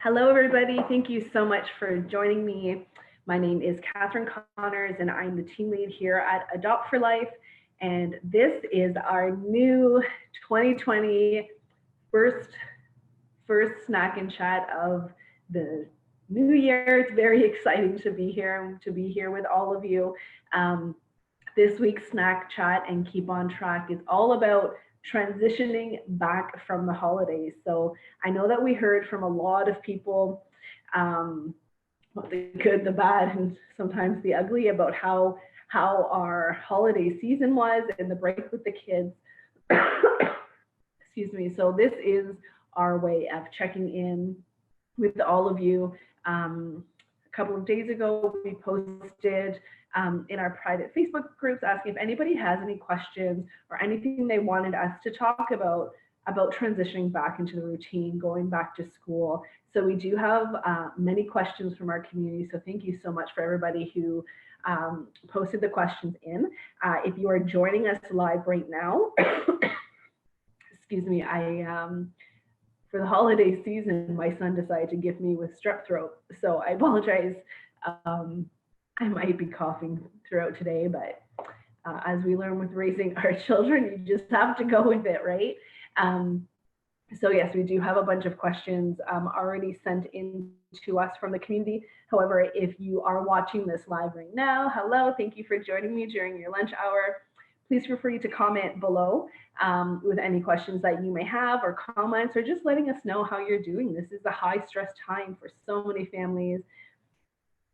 Hello, everybody. Thank you so much for joining me. My name is Catherine Connors, and I'm the team lead here at Adopt for Life. And this is our new 2020 first first snack and chat of the new year. It's very exciting to be here with all of you. Um, this week's snack chat and keep on track is all about transitioning back from the holidays. So I know that we heard from a lot of people, um, the good, the bad, and sometimes the ugly about how our holiday season was and the break with the kids. Excuse me. So this is our way of checking in with all of you. A couple of days ago, we posted in our private Facebook groups asking if anybody has any questions or anything they wanted us to talk about transitioning back into the routine, going back to school. So we do have many questions from our community. So thank you so much for everybody who posted the questions in. If you are joining us live right now, excuse me, for the holiday season, my son decided to gift me with strep throat. So I apologize. Um, I might be coughing throughout today, but as we learn with raising our children, you just have to go with it, right? Um, so yes, we do have a bunch of questions already sent in to us from the community. However, if you are watching this live right now, hello, thank you for joining me during your lunch hour. Please feel free to comment below with any questions that you may have or comments or just letting us know how you're doing. This is a high stress time for so many families.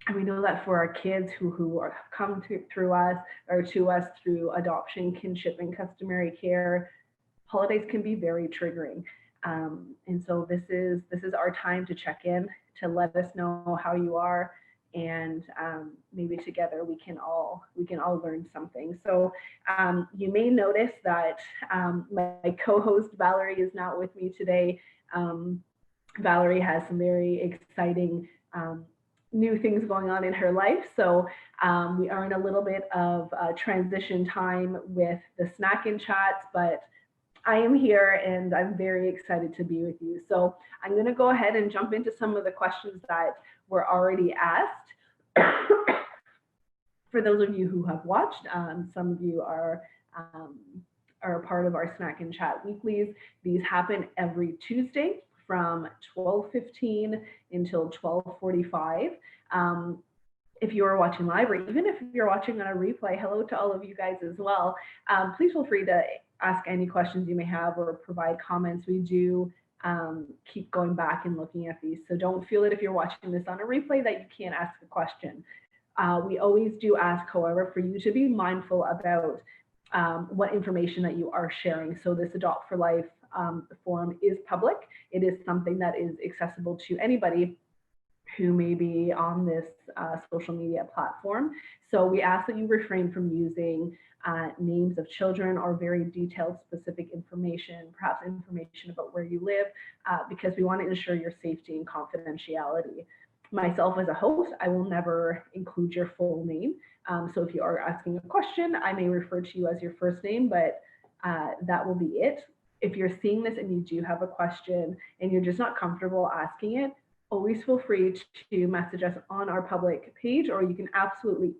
And we know that for our kids who are come through us or to us through adoption, kinship, and customary care, holidays can be very triggering. And so this is our time to check in, to let us know how you are, and maybe together we can all learn something. So you may notice that my co-host Valerie is not with me today. Valerie has some very exciting new things going on in her life. So we are in a little bit of transition time with the snack and chats, but I am here and I'm very excited to be with you. So I'm going to go ahead and jump into some of the questions that were already asked. For those of you who have watched, some of you um, are a part of our snack and chat weeklies. These happen every Tuesday from 12:15 until 12:45. If you are watching live, or even if you're watching on a replay, hello to all of you guys as well. Please feel free to ask any questions you may have or provide comments. We do keep going back and looking at these. So don't feel that if you're watching this on a replay that you can't ask a question. We always do ask, however, for you to be mindful about what information that you are sharing. So this Adopt for Life forum is public. It is something that is accessible to anybody who may be on this social media platform. So we ask that you refrain from using names of children or very detailed specific information, perhaps information about where you live, because we want to ensure your safety and confidentiality. Myself as a host, I will never include your full name. So if you are asking a question, I may refer to you as your first name, but that will be it. If you're seeing this and you do have a question and you're just not comfortable asking it, always feel free to message us on our public page, or you can absolutely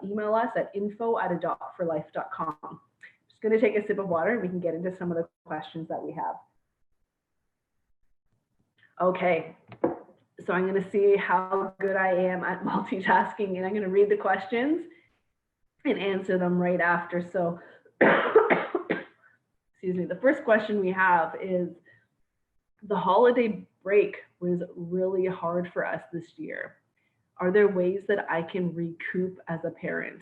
email us at info@adoptforlife.com. I'm just going to take a sip of water and we can get into some of the questions that we have. Okay, so I'm going to see how good I am at multitasking, and I'm going to read the questions and answer them right after. So, excuse me, the first question we have is, the holiday break was really hard for us this year. Are there ways that I can recoup as a parent?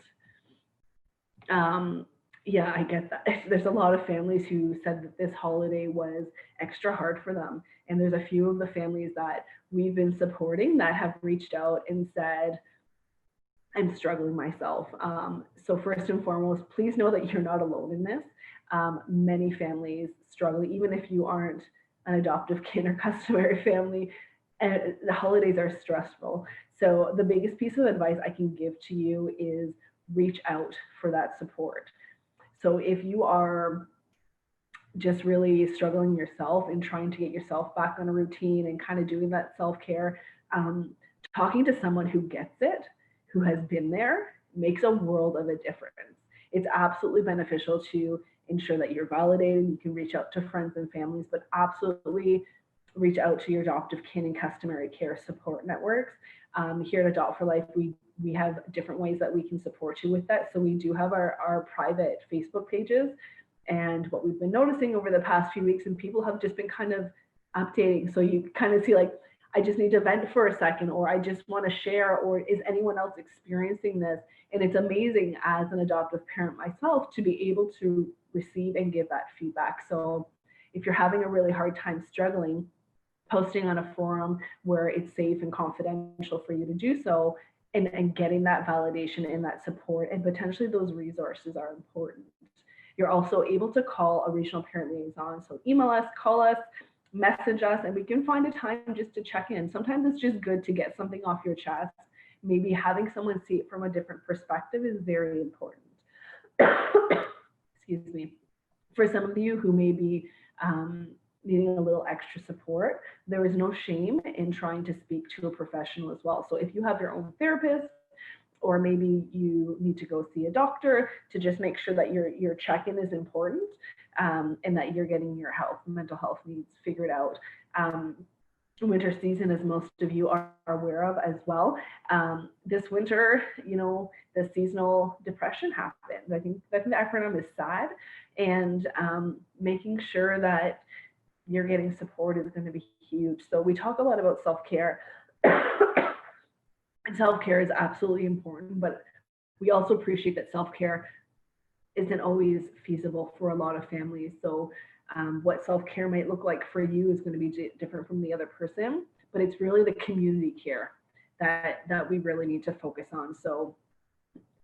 Yeah, I get that. There's a lot of families who said that this holiday was extra hard for them. And there's a few of the families that we've been supporting that have reached out and said, I'm struggling myself. So first and foremost, please know that you're not alone in this. Many families struggle, even if you aren't an adoptive kin or customary family. The holidays are stressful. So the biggest piece of advice I can give to you is reach out for that support. So if you are just really struggling yourself and trying to get yourself back on a routine and kind of doing that self-care, um, talking to someone who gets it, who has been there, makes a world of a difference. It's absolutely beneficial to ensure that you're validated. You can reach out to friends and families, but absolutely reach out to your adoptive kin and customary care support networks. Here at Adopt for Life, we have different ways that we can support you with that. So we do have our private Facebook pages. And what we've been noticing over the past few weeks, and people have just been kind of updating. So you kind of see like, I just need to vent for a second, or I just want to share, or is anyone else experiencing this? And it's amazing as an adoptive parent myself to be able to receive and give that feedback. So if you're having a really hard time struggling, posting on a forum where it's safe and confidential for you to do so, and getting that validation and that support, and potentially those resources are important. You're also able to call a regional parent liaison. So email us, call us, message us, and we can find a time just to check in. Sometimes it's just good to get something off your chest. Maybe having someone see it from a different perspective is very important. Excuse me. For some of you who may be needing a little extra support, there is no shame in trying to speak to a professional as well. So if you have your own therapist, or maybe you need to go see a doctor, to just make sure that your check-in is important, and that you're getting your mental health needs figured out. Winter season, as most of you are aware of as well. This winter, the seasonal depression happens. I think the acronym is SAD, and making sure that you're getting support is going to be huge. So we talk a lot about self-care. Self-care is absolutely important, but we also appreciate that self-care isn't always feasible for a lot of families. So what self-care might look like for you is going to be different from the other person, but it's really the community care that we really need to focus on. So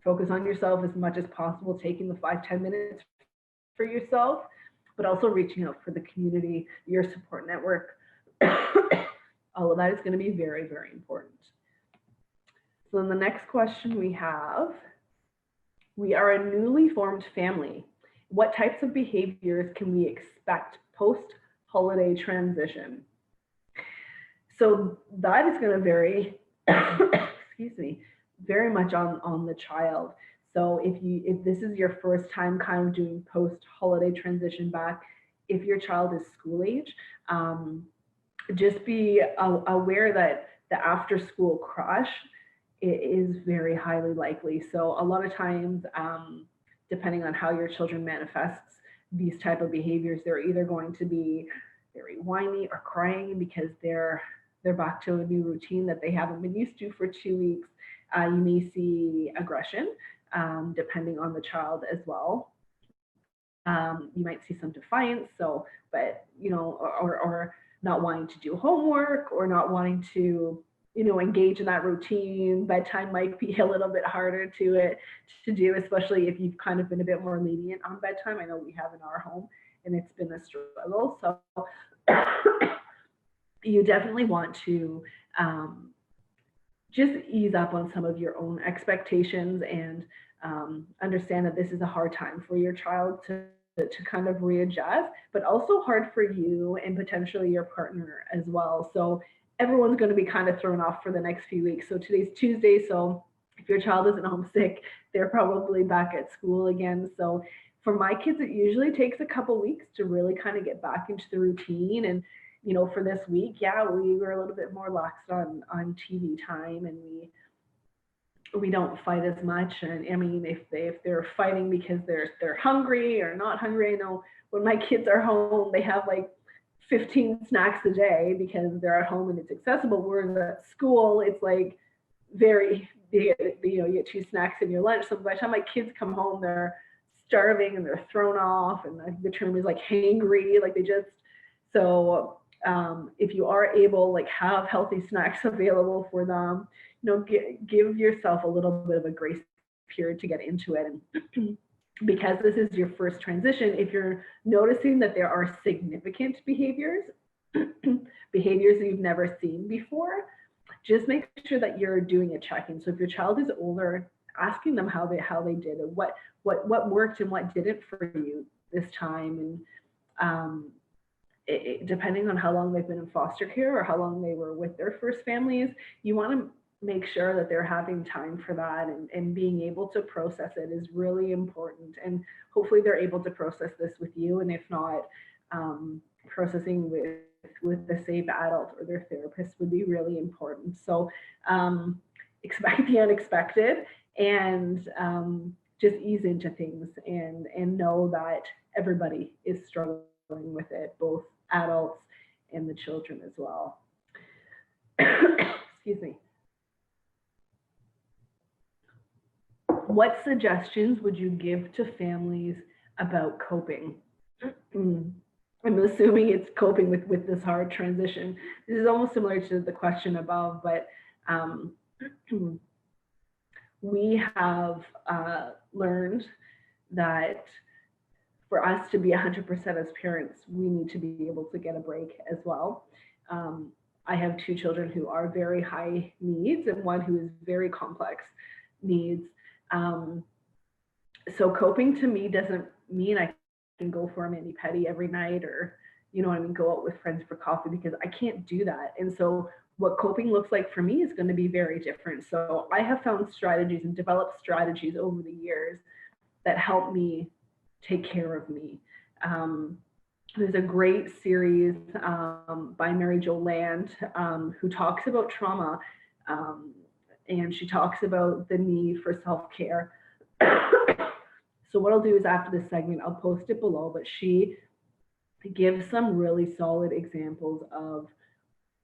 focus on yourself as much as possible, taking the 5-10 minutes for yourself, but also reaching out for the community, your support network. All of that is going to be very, very important. So then the next question we have, we are a newly formed family. What types of behaviors can we expect post-holiday transition? So that is going to vary, excuse me, very much on the child. So if this is your first time kind of doing post-holiday transition back, if your child is school age, just be aware that the after-school crush is very highly likely. So a lot of times, depending on how your children manifests these type of behaviors, they're either going to be very whiny or crying because they're back to a new routine that they haven't been used to for 2 weeks. You may see aggression, depending on the child as well. You might see some defiance, but or not wanting to do homework, or not wanting to engage in that routine. Bedtime might be a little bit harder to do, especially if you've kind of been a bit more lenient on bedtime. I know we have in our home, and it's been a struggle. So you definitely want to just ease up on some of your own expectations, and understand that this is a hard time for your child to kind of readjust, but also hard for you and potentially your partner as well. So everyone's going to be kind of thrown off for the next few weeks. So today's Tuesday, so if your child isn't homesick, they're probably back at school again. So for my kids, it usually takes a couple weeks to really kind of get back into the routine. And for this week, yeah, we were a little bit more lax on TV time, and we don't fight as much. And I mean, if they're fighting because they're hungry or not hungry, I know when my kids are home, they have like 15 snacks a day because they're at home and it's accessible. Whereas at school, it's like you get 2 snacks in your lunch. So by the time my kids come home, they're starving and they're thrown off, and the term is like hangry, like so if you are able, like, have healthy snacks available for them, give yourself a little bit of a grace period to get into it. And because this is your first transition, if you're noticing that there are significant behaviors that you've never seen before, just make sure that you're doing a check-in. So if your child is older, asking them how they did it, what worked and what didn't for you this time, depending on how long they've been in foster care or how long they were with their first families, you want to make sure that they're having time for that, and being able to process it is really important. And hopefully they're able to process this with you, and if not, processing with a safe adult or their therapist would be really important. So expect the unexpected, and just ease into things, and know that everybody is struggling with it, both adults and the children as well. Excuse me. What suggestions would you give to families about coping? I'm assuming it's coping with this hard transition. This is almost similar to the question above, but we have learned that for us to be 100% as parents, we need to be able to get a break as well. I have 2 children who are very high needs and one who is very complex needs. So coping to me doesn't mean I can go for a mani-pedi every night, or, you know what I mean, go out with friends for coffee, because I can't do that. And so what coping looks like for me is going to be very different. So I have found strategies and developed strategies over the years that help me take care of me. There's a great series by Mary Jo Land, who talks about trauma, and she talks about the need for self-care. So what I'll do is, after this segment, I'll post it below, but she gives some really solid examples of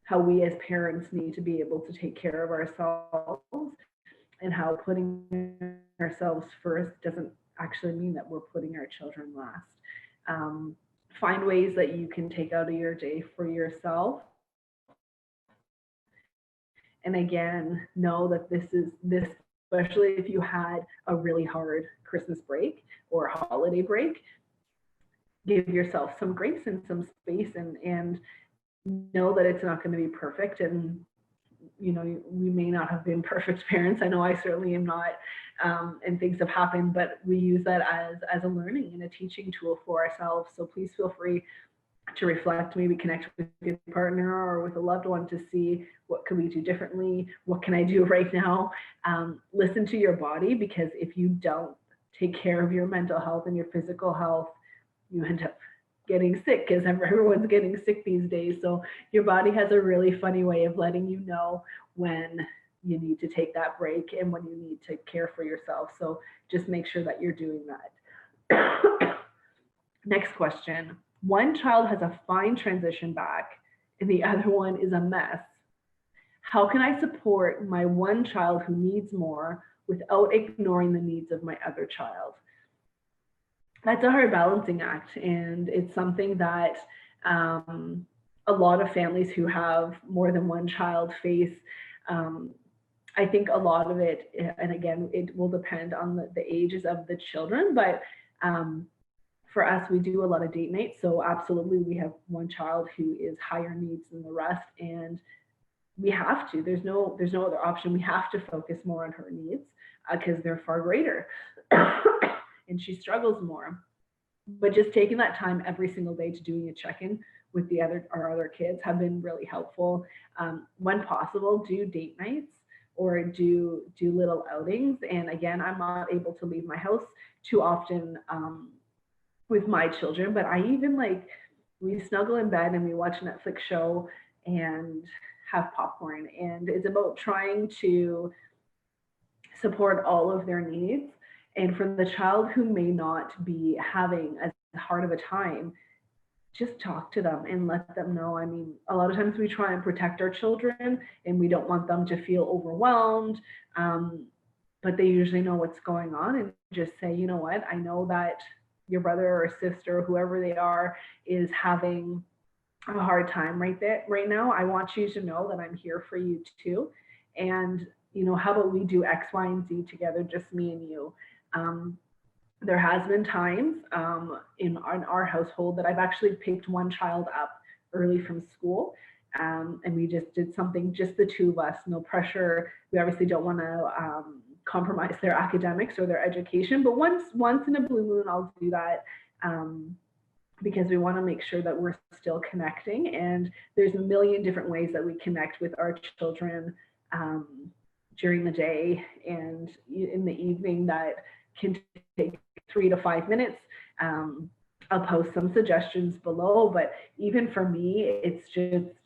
how we as parents need to be able to take care of ourselves, and how putting ourselves first doesn't actually mean that we're putting our children last. Find ways that you can take out of your day for yourself. And again, know that this, especially if you had a really hard Christmas break or a holiday break, give yourself some grace and some space, and know that it's not going to be perfect. And, you know, we may not have been perfect parents. I know I certainly am not, and things have happened, but we use that as a learning and a teaching tool for ourselves. So please feel free to reflect, maybe connect with your partner or with a loved one to see what can we do differently, what can I do right now. Listen to your body, because if you don't take care of your mental health and your physical health, you end up getting sick, because everyone's getting sick these days. So your body has a really funny way of letting you know when you need to take that break and when you need to care for yourself. So just make sure that you're doing that. Next question. One child has a fine transition back and the other one is a mess. How can I support my one child who needs more without ignoring the needs of my other child? That's a hard balancing act, and it's something that a lot of families who have more than one child face. I think a lot of it, and again, it will depend on the ages of the children, but for us, we do a lot of date nights. So absolutely, we have one child who is higher needs than the rest, and we have to. There's no other option. We have to focus more on her needs because they're far greater. And she struggles more. But just taking that time every single day to doing a check-in with our other kids have been really helpful. When possible, do date nights or do little outings. And again, I'm not able to leave my house too often with my children, but I even we snuggle in bed and we watch a Netflix show and have popcorn. And it's about trying to support all of their needs. And for the child who may not be having as hard of a time, just talk to them and let them know. I mean, a lot of times we try and protect our children and we don't want them to feel overwhelmed, but they usually know what's going on, and just say, you know what, I know that your brother or sister, whoever they are, is having a hard time right now. I want you to know that I'm here for you too. And, you know, how about we do X, Y, and Z together, just me and you. There has been times in our household that I've actually picked one child up early from school, and we just did something, just the two of us, no pressure. We obviously don't want to compromise their academics or their education, but once in a blue moon, I'll do that because we want to make sure that we're still connecting. And there's a million different ways that we connect with our children during the day and in the evening that can take 3 to 5 minutes. I'll post some suggestions below, but even for me, it's just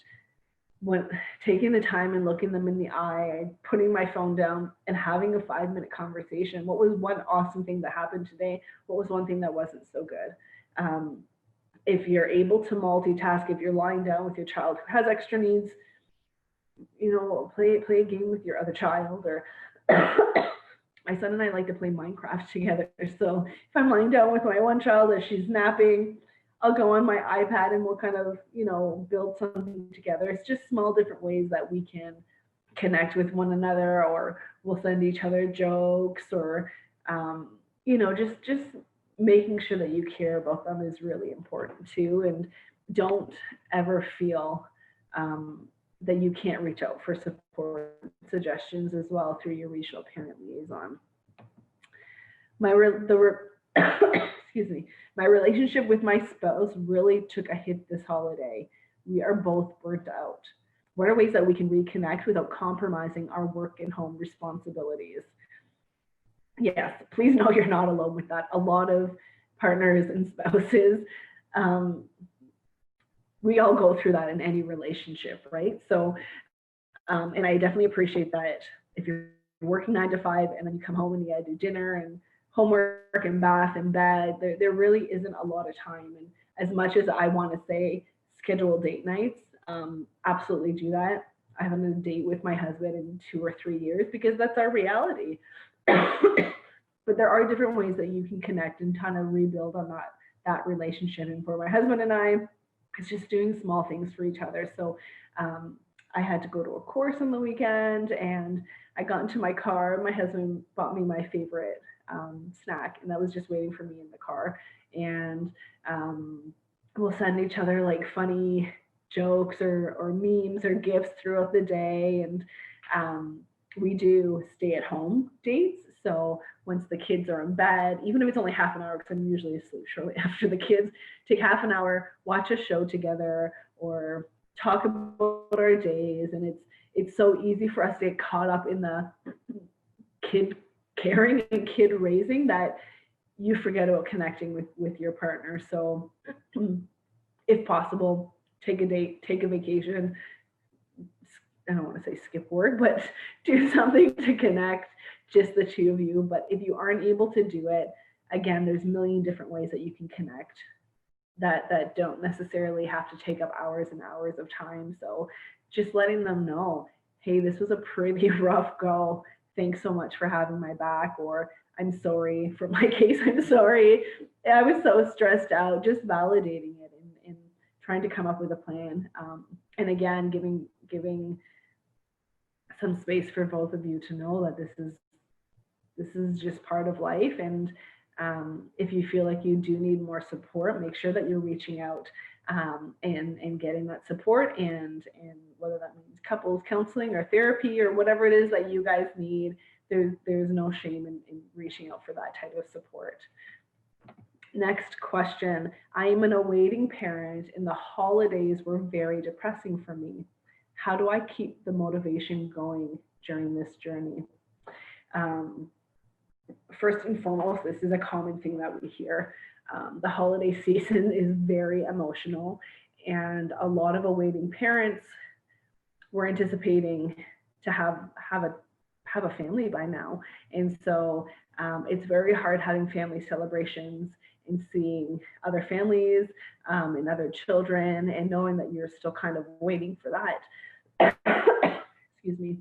when taking the time and looking them in the eye, putting my phone down and having a 5-minute conversation. What was one awesome thing that happened today? What was one thing that wasn't so good? If you're able to multitask, if you're lying down with your child who has extra needs, play a game with your other child. Or my son and I like to play Minecraft together. So if I'm lying down with my one child as she's napping, I'll go on my iPad and we'll kind of, build something together. It's just small different ways that we can connect with one another, or we'll send each other jokes, or, just making sure that you care about them is really important too. And don't ever feel that you can't reach out for support suggestions as well through your regional parent liaison. Excuse me, my relationship with my spouse really took a hit this holiday. We are both burnt out. What are ways that we can reconnect without compromising our work and home responsibilities? Yes, please know you're not alone with that. A lot of partners and spouses, we all go through that in any relationship, right? So, and I definitely appreciate that if you're working 9 to 5 and then you come home and you gotta do dinner and homework and bath and bed, there really isn't a lot of time. And as much as I want to say schedule date nights, absolutely do that. I haven't had a date with my husband in 2 or 3 years because that's our reality. But there are different ways that you can connect and kind of rebuild on that relationship. And for my husband and I, it's just doing small things for each other. So I had to go to a course on the weekend, and I got into my car. My husband bought me my favorite snack, and that was just waiting for me in the car. And we'll send each other like funny jokes or memes or gifts throughout the day. And we do stay at home dates. So once the kids are in bed, even if it's only half an hour, because I'm usually asleep shortly after the kids, take half an hour, watch a show together, or talk about our days. And it's so easy for us to get caught up in the kid caring and kid raising that you forget about connecting with your partner. So if possible, take a date, take a vacation. I don't want to say skip work, but do something to connect, just the two of you. But if you aren't able to do it, again, there's a million different ways that you can connect that don't necessarily have to take up hours and hours of time. So just letting them know, hey, this was a pretty rough go. Thanks so much for having my back. Or I'm sorry for my case. I'm sorry. I was so stressed out. Just validating it and trying to come up with a plan. And again, giving some space for both of you to know that this is just part of life. And if you feel like you do need more support, make sure that you're reaching out and getting that support, and whether that means couples counseling or therapy or whatever it is that you guys need, there's no shame in reaching out for that type of support. Next question. I am an awaiting parent and the holidays were very depressing for me. How do I keep the motivation going during this journey? First and foremost, this is a common thing that we hear. The holiday season is very emotional, and a lot of awaiting parents were anticipating to have a family by now. And so it's very hard having family celebrations and seeing other families and other children and knowing that you're still kind of waiting for that. Excuse me.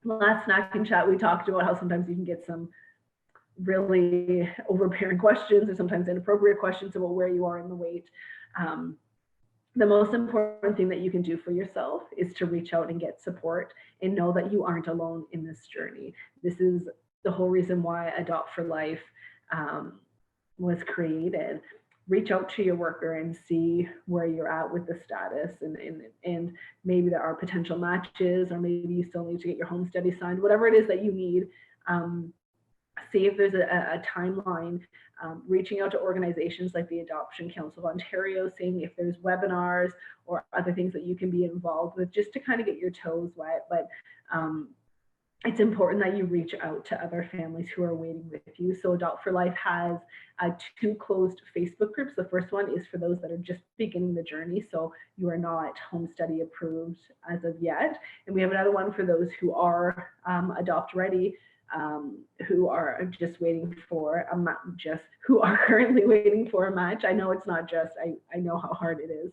Last snack and chat, we talked about how sometimes you can get some really overbearing questions or sometimes inappropriate questions about where you are in the wait. The most important thing that you can do for yourself is to reach out and get support and know that you aren't alone in this journey. This is the whole reason why Adopt for Life was created. Reach out to your worker and see where you're at with the status, and maybe there are potential matches, or maybe you still need to get your home study signed, whatever it is that you need. see if there's a timeline, reaching out to organizations like the Adoption Council of Ontario, seeing if there's webinars or other things that you can be involved with, just to kind of get your toes wet. But it's important that you reach out to other families who are waiting with you. So Adopt for Life has 2 closed Facebook groups. The first one is for those that are just beginning the journey, so you are not home study approved as of yet. And we have another one for those who are adopt ready, who are just waiting for a match, who are currently waiting for a match. I know it's not just, I know how hard it is.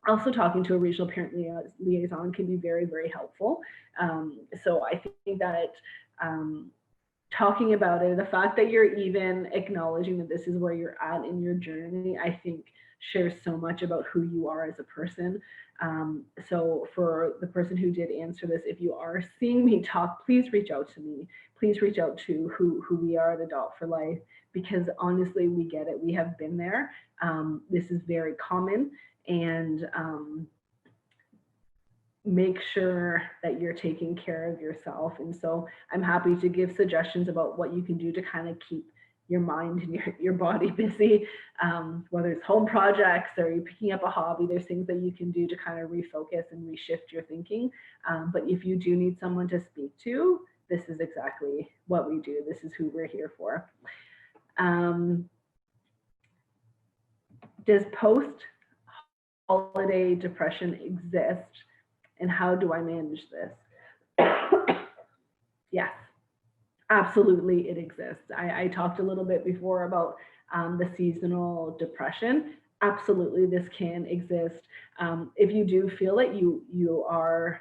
Also, talking to a regional parent liaison can be very, very helpful. So I think that talking about it, the fact that you're even acknowledging that this is where you're at in your journey, I think shares so much about who you are as a person. So for the person who did answer this, if you are seeing me talk, please reach out to me. Please reach out to who we are at Adopt for Life, because honestly, we get it. We have been there. This is very common. And make sure that you're taking care of yourself. And so I'm happy to give suggestions about what you can do to kind of keep your mind and your body busy, whether it's home projects or you're picking up a hobby. There's things that you can do to kind of refocus and reshift your thinking. But if you do need someone to speak to, this is exactly what we do. This is who we're here for. Does post-holiday depression exist, and how do I manage this? Yes, absolutely it exists. I talked a little bit before about the seasonal depression. Absolutely, this can exist. If you do feel that your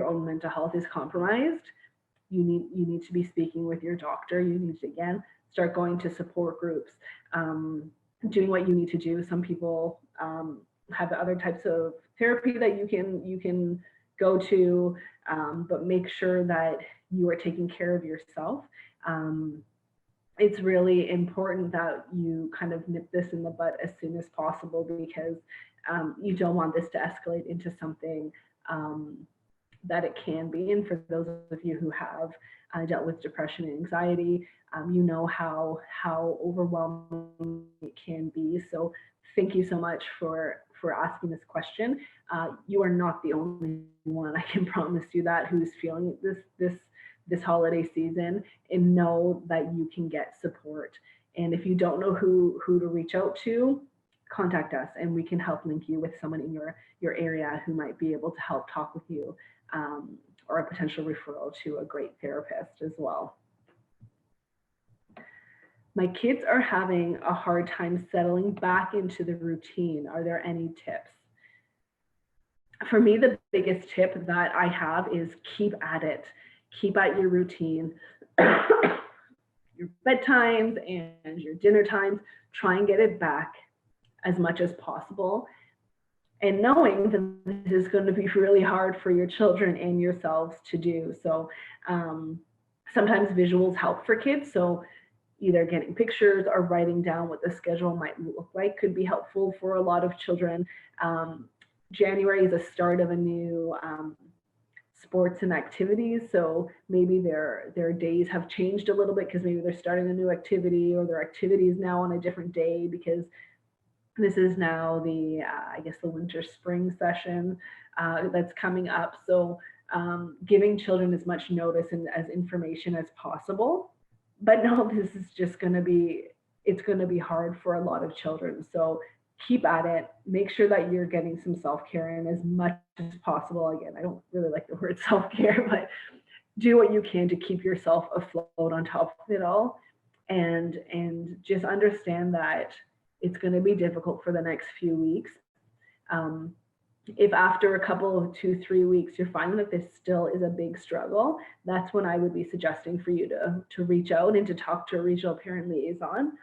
own mental health is compromised, you need to be speaking with your doctor. You need to, again, start going to support groups, doing what you need to do. Some people have other types of therapy that you can go to, but make sure that you are taking care of yourself. It's really important that you kind of nip this in the bud as soon as possible, because you don't want this to escalate into something that it can be. And for those of you who have dealt with depression and anxiety, you know how overwhelming it can be. So thank you so much for asking this question. You are not the only one, I can promise you that, who's feeling this holiday season, and know that you can get support. And if you don't know who to reach out to, contact us and we can help link you with someone in your area who might be able to help talk with you, or a potential referral to a great therapist as well. My kids are having a hard time settling back into the routine. Are there any tips? For me, the biggest tip that I have is keep at it. Keep at your routine. Your bedtimes and your dinner times, try and get it back as much as possible. And knowing that this is going to be really hard for your children and yourselves to do. So sometimes visuals help for kids. So either getting pictures or writing down what the schedule might look like could be helpful for a lot of children. January is the start of a new sports and activities. So maybe their days have changed a little bit because maybe they're starting a new activity, or their activity is now on a different day because this is now the, I guess, the winter spring session that's coming up. So giving children as much notice and as information as possible. But no, this is just going to be, it's going to be hard for a lot of children. So keep at it. Make sure that you're getting some self-care in as much as possible. Again, I don't really like the word self-care, but do what you can to keep yourself afloat on top of it all. And just understand that it's going to be difficult for the next few weeks. If after a couple of 2-3 weeks, you're finding that this still is a big struggle, that's when I would be suggesting for you to reach out and to talk to a regional parent liaison,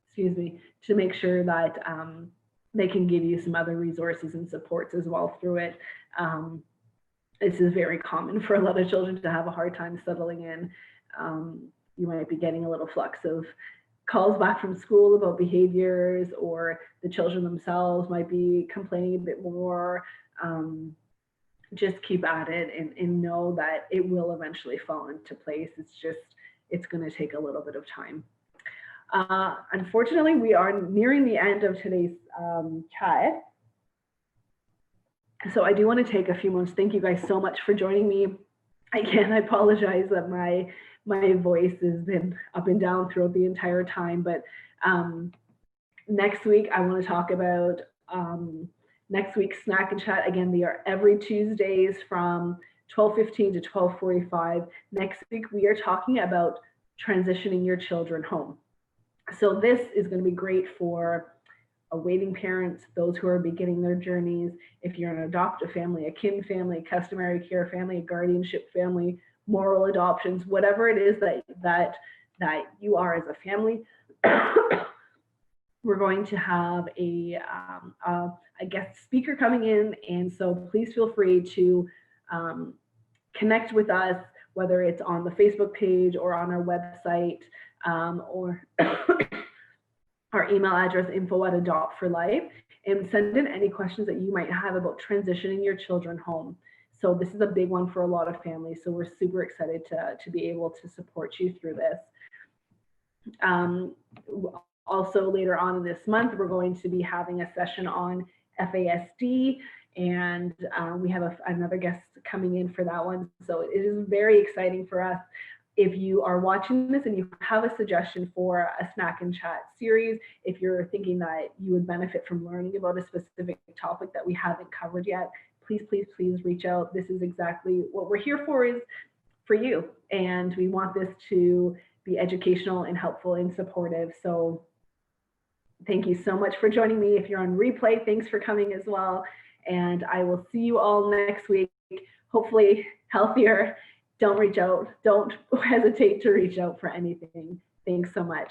excuse me, to make sure that they can give you some other resources and supports as well through it. This is very common for a lot of children to have a hard time settling in. You might be getting a little flux of calls back from school about behaviors, or the children themselves might be complaining a bit more. just keep at it and know that it will eventually fall into place. It's going to take a little bit of time. Unfortunately, we are nearing the end of today's chat. So I do want to take a few moments. Thank you guys so much for joining me. Again, I apologize that my voice has been up and down throughout the entire time, but next week I want to talk about next week's snack and chat. Again, they are every Tuesdays from 12:15 to 12:45. Next week we are talking about transitioning your children home. So this is going to be great for awaiting parents, those who are beginning their journeys. If you're an adoptive family, a kin family, customary care family, a guardianship family, moral adoptions, whatever it is that you are as a family. We're going to have a guest speaker coming in, and so please feel free to connect with us, whether it's on the Facebook page or on our website, or our email address, info@adopt4life, and send in any questions that you might have about transitioning your children home. So this is a big one for a lot of families, so we're super excited to be able to support you through this. Also, later on in this month, we're going to be having a session on FASD, and we have another guest coming in for that one. So it is very exciting for us. If you are watching this and you have a suggestion for a snack and chat series, if you're thinking that you would benefit from learning about a specific topic that we haven't covered yet, please, please, please reach out. This is exactly what we're here for, is for you. And we want this to be educational and helpful and supportive. So thank you so much for joining me. If you're on replay, thanks for coming as well. And I will see you all next week, hopefully healthier. Don't hesitate to reach out for anything. Thanks so much.